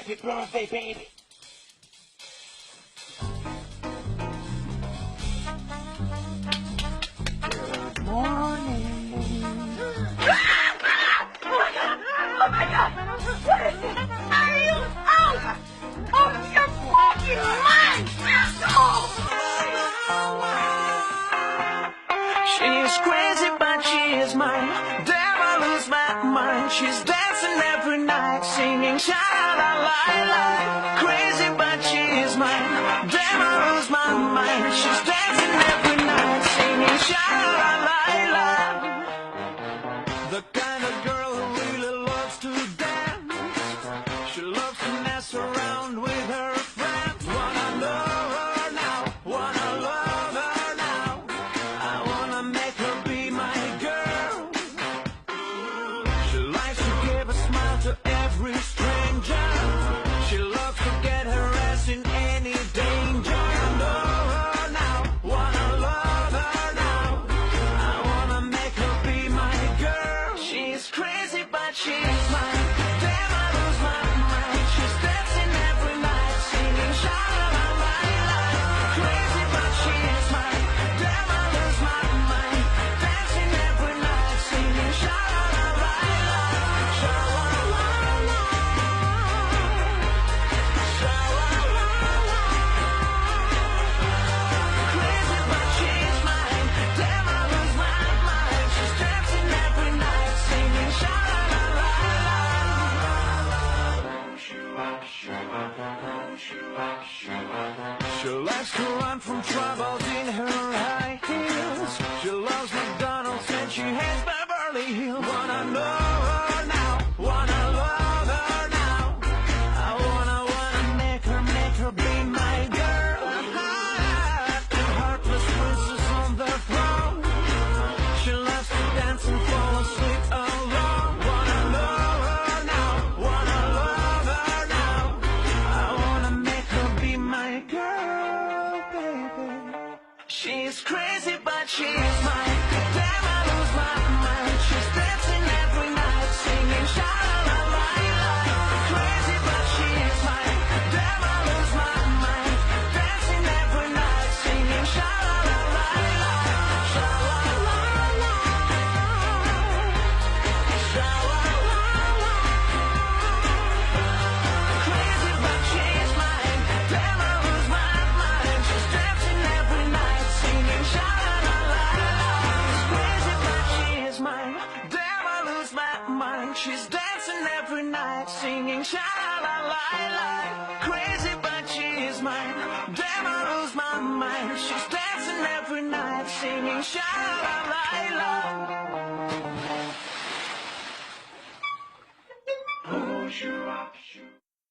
Happy birthday, baby. Good morning. Oh my God! What is it? Are you out of your fucking mind? She's crazy, but she is mine. Damn, I lose my mind. She's dancing every night, singing sha-la-la-la-la. Crazy, but she is mine. Damn, I lose my mind. She's dancing every night, singing sha-la-la-la-la. The kind of girl who really loves to dance. She loves to mess around with her friends. Wanna love her now, wanna love her now. I wanna make her be my girl. She likes to give a smile to every stranger. She loves to get her ass in any danger. Love her now, wanna love her now. I wanna make her be my girl. She's crazy, but she's mine. Damn, I lose my mind. She's dancing every night, singing sha-la-la-la-la. Crazy, but she's mine. Damn, I lose my mind. Dancing every night, singing sha-la-la-la-la. Sha-la-la-la. Sha-la-la-la. Crazy, but she's mine. Damn, I lose my mind. She's dancing every night, singing sha-la-la-la-la. She likes to run from troubles in her high heels. She loves McDonald's and she hates Beverly Hills. Wanna love her now, wanna love her now. I wanna make her be my girl. The heartless princess on the throne. She loves to dance and fall asleep alone. Wanna love her now, wanna love her now. I wanna make her be my girl, baby. She's crazy, but she's mine. Damn, I lose my mind. She's dancing every night, singing sha-la-la-la-la. Crazy, but she's mine. Damn, I lose my mind. Dancing every night, singing sha-la-la-la-la. Sha-la-la-la. Sha-la-la-la. Crazy, but she's mine. Damn, I lose my mind. She's dancing every night, singing sha-la-la-la-la. Crazy, but she's mine. Damn, I lose my mind. She's dancing every night, singing sha-la-la-la-la. Crazy, but she's mine. Damn, I lose my mind. She's dancing every night, singing sha-la-la-la-la.